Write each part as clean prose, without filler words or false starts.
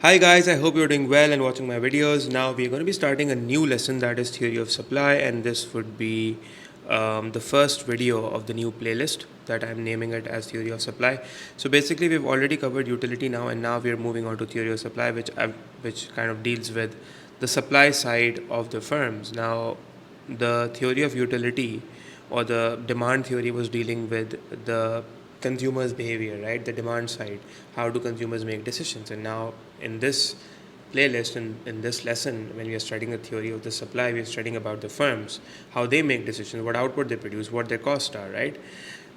Hi guys, I hope you're doing well and watching my videos. Now we're going to be starting a new lesson, that is theory of supply, and this would be the first video of the new playlist that I'm naming it as theory of supply. So basically we've already covered utility now, and now we're moving on to theory of supply, which kind of deals with the supply side of the firms. Now the theory of utility or the demand theory was dealing with the consumers' behavior, right? The demand side. How do consumers make decisions? And now in this playlist and in this lesson, when we are studying the theory of the supply, we are studying about the firms, how they make decisions, what output they produce, what their costs are, right?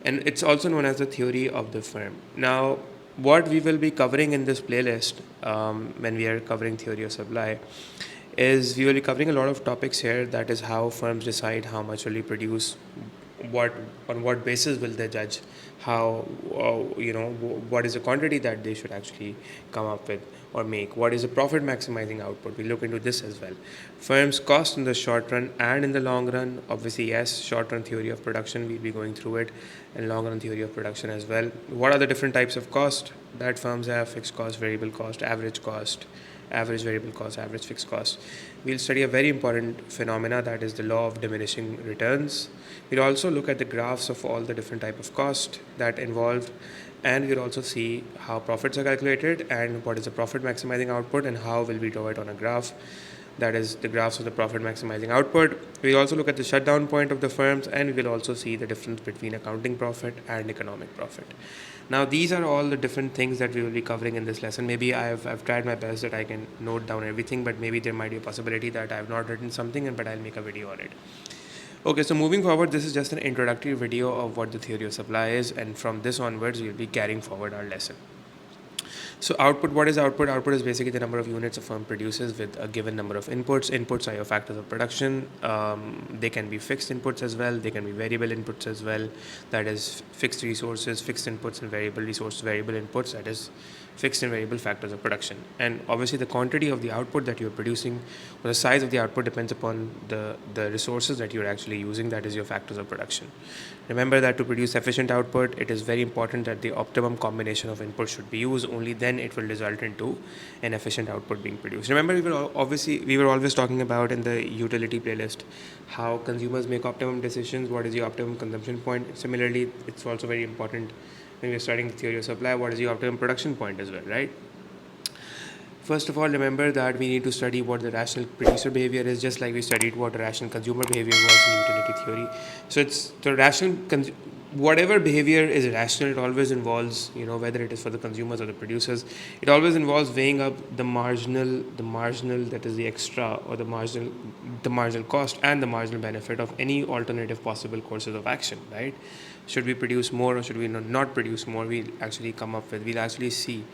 And it's also known as the theory of the firm. Now, what we will be covering in this playlist when we are covering theory of supply is we will be covering a lot of topics here. That is how firms decide how much will we produce, what on what basis will they judge how what is the quantity that they should actually come up with or make, what is the profit maximizing output. We look into this as well. Firms cost in the short run and in the long run. Obviously, yes, short run theory of production, we'll be going through it, and long run theory of production as well. What are the different types of cost that firms have? Fixed cost, variable cost, average cost, average variable cost, average fixed cost. We'll study a very important phenomena, that is the law of diminishing returns. We'll also look at the graphs of all the different type of cost that involved, and we'll also see how profits are calculated and what is the profit maximizing output and how will we draw it on a graph. That is the graphs of the profit maximizing output. We'll also look at the shutdown point of the firms, and we will also see the difference between accounting profit and economic profit. Now, these are all the different things that we will be covering in this lesson. Maybe I've tried my best that I can note down everything, but maybe there might be a possibility that I have not written something, but I'll make a video on it. Okay, so moving forward, this is just an introductory video of what the theory of supply is, and from this onwards, we'll be carrying forward our lesson. So output, what is output? Output is basically the number of units a firm produces with a given number of inputs. Inputs are your factors of production. They can be fixed inputs as well. They can be variable inputs as well. That is fixed resources, fixed inputs, and variable resources, variable inputs. That is fixed and variable factors of production. And obviously the quantity of the output that you're producing or the size of the output depends upon the resources that you're actually using. That is your factors of production. Remember that to produce efficient output, it is very important that the optimum combination of inputs should be used. Only then it will result into an efficient output being produced. Remember, we were always talking about in the utility playlist how consumers make optimum decisions. What is the optimum consumption point? Similarly, it's also very important when we're studying the theory of supply. What is the optimum production point as well, right? First of all, remember that we need to study what the rational producer behavior is, just like we studied what rational consumer behavior was in utility theory. So it's the whatever behavior is rational, it always involves, whether it is for the consumers or the producers, it always involves weighing up the marginal, that is the extra, or the marginal cost and the marginal benefit of any alternative possible courses of action, right? Should we produce more or should we not produce more? We'll actually see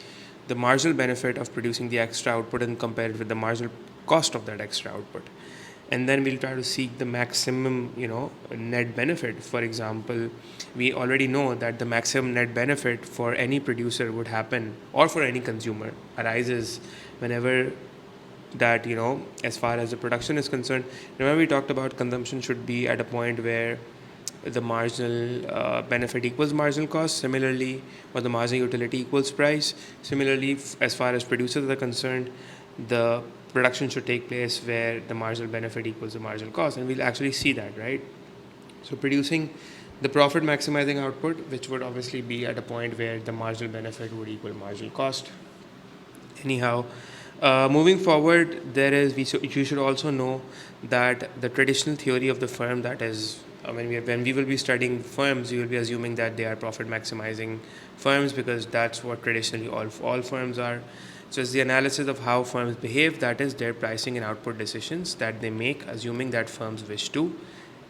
the marginal benefit of producing the extra output and compare it with the marginal cost of that extra output. And then we'll try to seek the maximum, net benefit. For example, we already know that the maximum net benefit for any producer would happen, or for any consumer, arises whenever that, as far as the production is concerned. Remember, we talked about consumption should be at a point where the marginal benefit equals marginal cost. Similarly, or the marginal utility equals price. Similarly, as far as producers are concerned, the production should take place where the marginal benefit equals the marginal cost, and we'll actually see that, right? So producing the profit maximizing output, which would obviously be at a point where the marginal benefit would equal marginal cost. Anyhow, moving forward, you should also know that the traditional theory of the firm, that is, when we will be studying firms, we will be assuming that they are profit maximizing firms, because that's what traditionally all firms are. So it's the analysis of how firms behave, that is their pricing and output decisions that they make, assuming that firms wish to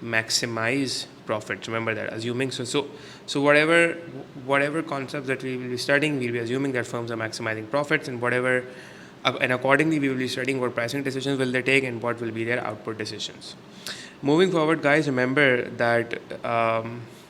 maximize profits. Remember that, assuming. So whatever concepts that we will be studying, we'll be assuming that firms are maximizing profits, and accordingly we will be studying what pricing decisions will they take and what will be their output decisions. Moving forward, guys, remember that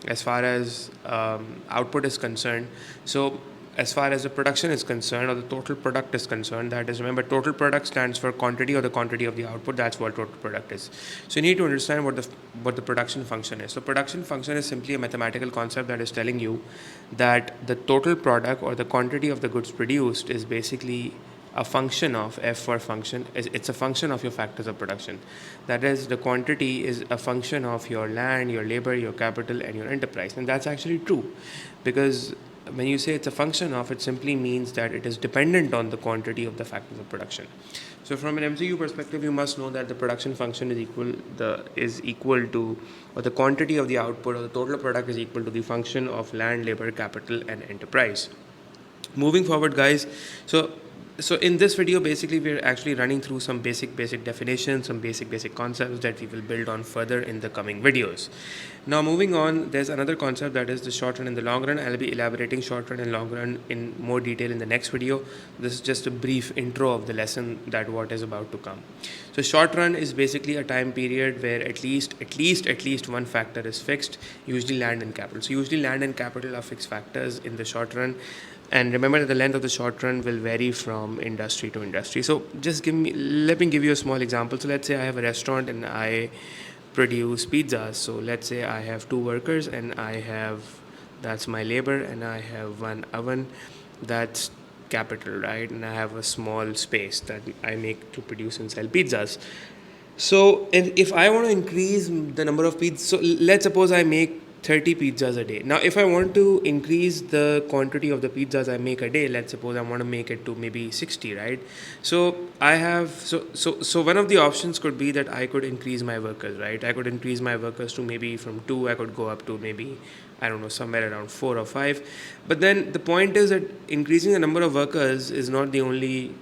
as far as output is concerned, so as far as the production is concerned, or the total product is concerned, that is, remember, total product stands for quantity or the quantity of the output. That's what total product is. So you need to understand what the production function is. So production function is simply a mathematical concept that is telling you that the total product or the quantity of the goods produced is basically a function of f for function it's a function of your factors of production. That is, the quantity is a function of your land, your labor, your capital, and your enterprise. And that's actually true, because when you say it's a function of, it simply means that it is dependent on the quantity of the factors of production. So from an MCU perspective, you must know that the production function is equal to, or the quantity of the output or the total product is equal to the function of land, labor, capital, and enterprise. Moving forward, guys, so in this video, basically we're actually running through some basic definitions, some basic concepts that we will build on further in the coming videos. Now moving on, there's another concept, that is the short run and the long run. I'll be elaborating short run and long run in more detail in the next video. This is just a brief intro of the lesson, that what is about to come. So short run is basically a time period where at least one factor is fixed, usually land and capital. So usually land and capital are fixed factors in the short run. And remember that the length of the short run will vary from industry to industry. So let me give you a small example. So let's say I have a restaurant and I produce pizzas. So let's say I have 2 workers and that's my labor, and I have 1 oven, that's capital, right? And I have a small space that I make to produce and sell pizzas. So if I want to increase the number of pizzas, so let's suppose I make 30 pizzas a day. Now, if I want to increase the quantity of the pizzas I make a day, let's suppose I want to make it to maybe 60, right? So so one of the options could be that I could increase my workers, right? I could increase my workers to maybe from 2, I could go up to maybe, I don't know, somewhere around 4 or 5. But then the point is that increasing the number of workers is not the only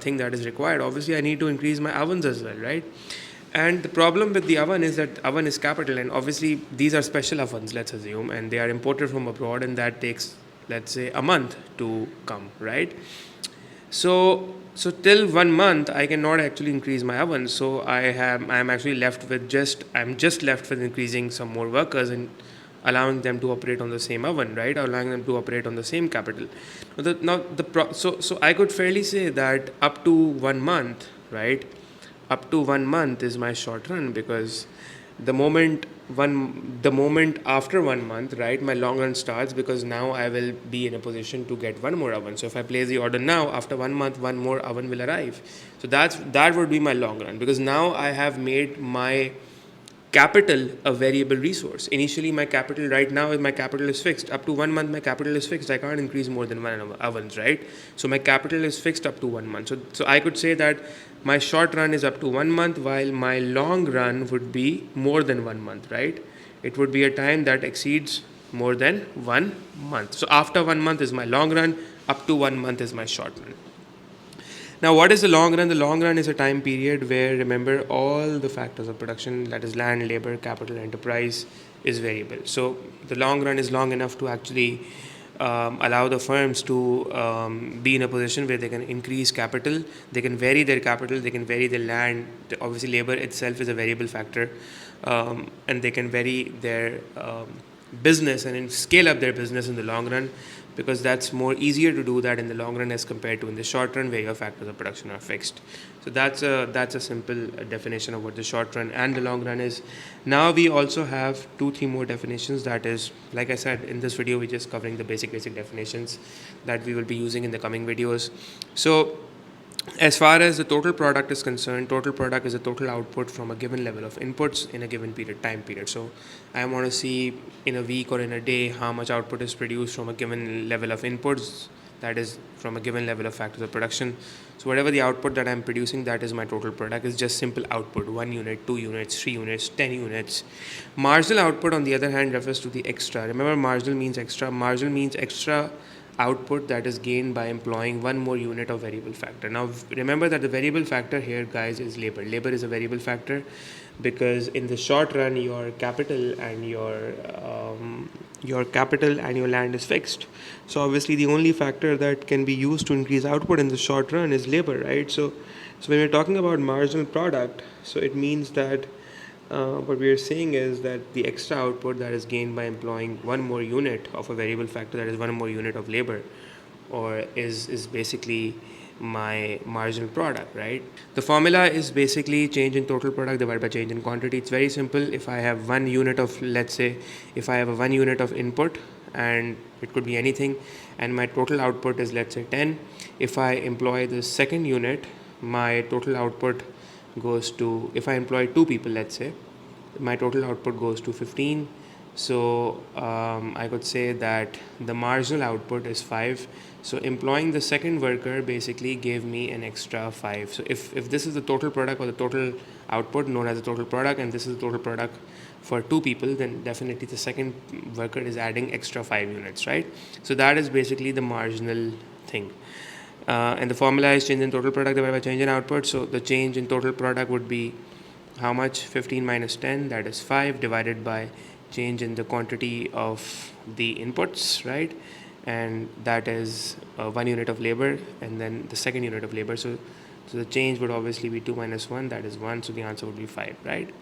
thing that is required. Obviously, I need to increase my ovens as well, right? And the problem with the oven is that oven is capital, and obviously these are special ovens, let's assume, and they are imported from abroad, and that takes, let's say, a month to come, right? So till 1 month I cannot actually increase my oven. So I'm actually left with increasing some more workers and allowing them to operate on the same oven, right? Allowing them to operate on the same capital. So I could fairly say that up to 1 month, right? Up to 1 month is my short run, because the moment after 1 month, right, my long run starts, because now I will be in a position to get 1 more oven. So if I place the order now, after 1 month 1 more oven will arrive. So that would be my long run, because now I have made my capital a variable resource. Initially my capital right now is, my capital is fixed. Up to 1 month my capital is fixed. I can't increase more than 1 ovens, right? So my capital is fixed up to 1 month. So I could say that my short run is up to 1 month, while my long run would be more than 1 month, right? It would be a time that exceeds more than 1 month. So after 1 month is my long run, up to 1 month is my short run. Now, what is the long run? The long run is a time period where, remember, all the factors of production, that is land, labor, capital, enterprise, is variable. So the long run is long enough to actually allow the firms to be in a position where they can increase capital, they can vary their capital, they can vary their land. Obviously, labor itself is a variable factor, and they can vary their business and scale up their business in the long run, because that's more easier to do that in the long run as compared to in the short run, where your factors of production are fixed. So that's a simple definition of what the short run and the long run is. Now we also have 2-3 more definitions. That is, like I said, in this video we're just covering the basic definitions that we will be using in the coming videos. So as far as the total product is concerned, total product is a total output from a given level of inputs in a given time period. So I want to see in a week or in a day how much output is produced from a given level of inputs, that is from a given level of factors of production. So whatever the output that I'm producing, that is my total product. It's just simple output: 1 unit, 2 units, 3 units, 10 units. Marginal output, on the other hand, refers to the extra. Remember, marginal means extra. Marginal means extra output that is gained by employing 1 more unit of variable factor. Now remember that the variable factor here, guys, is labor. Labor is a variable factor, because in the short run your capital and your land is fixed. So obviously the only factor that can be used to increase output in the short run is labor, right? So when we're talking about marginal product, so it means that what we are saying is that the extra output that is gained by employing 1 more unit of a variable factor, that is 1 more unit of labor, or is basically my marginal product, right? The formula is basically change in total product divided by change in quantity. It's very simple. If I have 1 unit of, let's say, if I have a 1 unit of input and it could be anything, and my total output is, let's say, 10. If I employ the second unit, my total output goes to, if I employ 2 people, let's say, my total output goes to 15. So I could say that the marginal output is 5. So employing the second worker basically gave me an extra 5. So if this is the total product or the total output known as the total product, and this is the total product for 2 people, then definitely the second worker is adding extra 5 units, right? So that is basically the marginal thing. And the formula is change in total product divided by change in output. So the change in total product would be how much? 15 minus 10, that is 5, divided by change in the quantity of the inputs, right? And that is 1 unit of labor, and then the second unit of labor. So the change would obviously be 2 minus 1, that is 1. So the answer would be 5, right?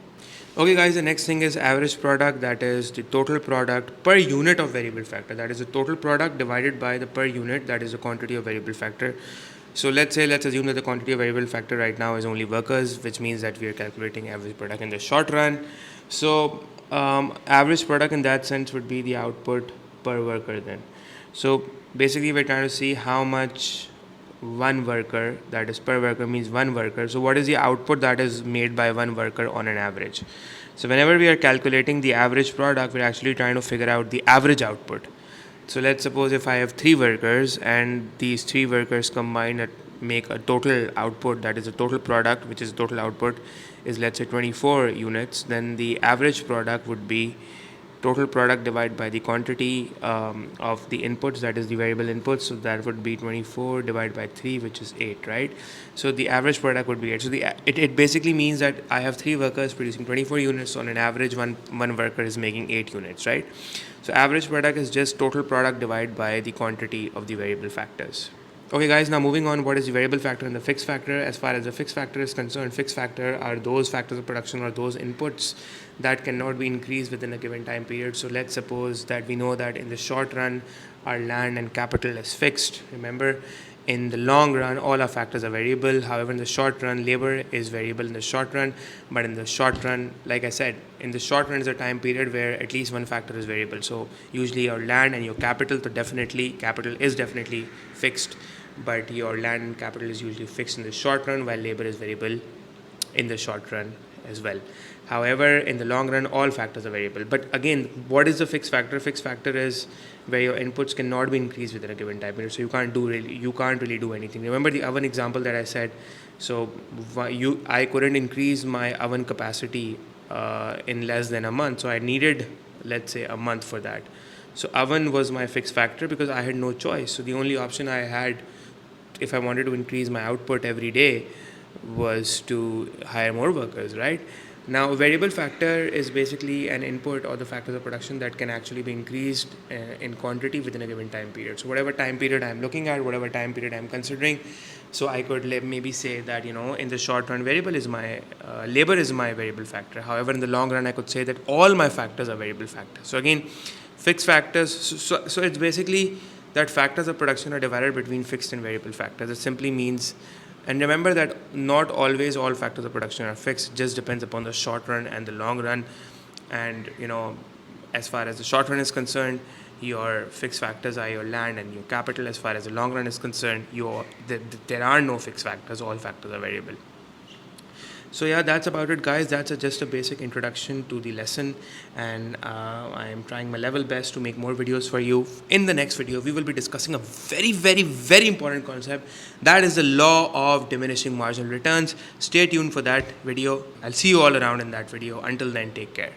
Okay guys, the next thing is average product, that is the total product per unit of variable factor. That is the total product divided by the per unit, that is the quantity of variable factor. So let's assume that the quantity of variable factor right now is only workers, which means that we are calculating average product in the short run. So average product in that sense would be the output per worker then. So basically we're trying to see how much one worker, that is per worker means one worker. So what is the output that is made by one worker on an average? So whenever we are calculating the average product, we're actually trying to figure out the average output. So let's suppose if I have 3 workers and these 3 workers combined make a total output, that is a total product, which is total output is, let's say, 24 units, then the average product would be total product divided by the quantity of the inputs, that is the variable inputs. So that would be 24 divided by 3, which is 8, right? So the average product would be 8. So it basically means that I have 3 workers producing 24 units. On an average, one worker is making 8 units, right? So average product is just total product divided by the quantity of the variable factors. Okay guys, now moving on, what is the variable factor and the fixed factor? As far as the fixed factor is concerned, fixed factor are those factors of production or those inputs that cannot be increased within a given time period. So let's suppose that we know that in the short run our land and capital is fixed. Remember, in the long run all our factors are variable. However, in the short run labor is variable in the short run, but in the short run, like I said, in the short run is a time period where at least one factor is variable. So usually your land and your capital, so definitely capital is definitely fixed, but your land and capital is usually fixed in the short run, while labor is variable in the short run as well. However, in the long run all factors are variable. But again, what is the fixed factor? Fixed factor is where your inputs cannot be increased within a given time period, so you can't really do anything. Remember the oven example that I said? So I couldn't increase my oven capacity in less than a month, so I needed, let's say, a month for that. So oven was my fixed factor because I had no choice. So the only option I had, if I wanted to increase my output every day, was to hire more workers, right? Now, variable factor is basically an input or the factors of production that can actually be increased in quantity within a given time period. So whatever time period I'm looking at, whatever time period I'm considering, so I could maybe say that, in the short run, variable is my labor is my variable factor. However, in the long run, I could say that all my factors are variable factors. So again, fixed factors. So it's basically that factors of production are divided between fixed and variable factors. It simply means, and remember that not always all factors of production are fixed. It just depends upon the short run and the long run. And as far as the short run is concerned, your fixed factors are your land and your capital. As far as the long run is concerned, there are no fixed factors. All factors are variable. So yeah, that's about it, guys. That's just a basic introduction to the lesson, and I am trying my level best to make more videos for you. In the next video, we will be discussing a very, very, very important concept, that is the law of diminishing marginal returns. Stay tuned for that video. I'll see you all around in that video. Until then, take care.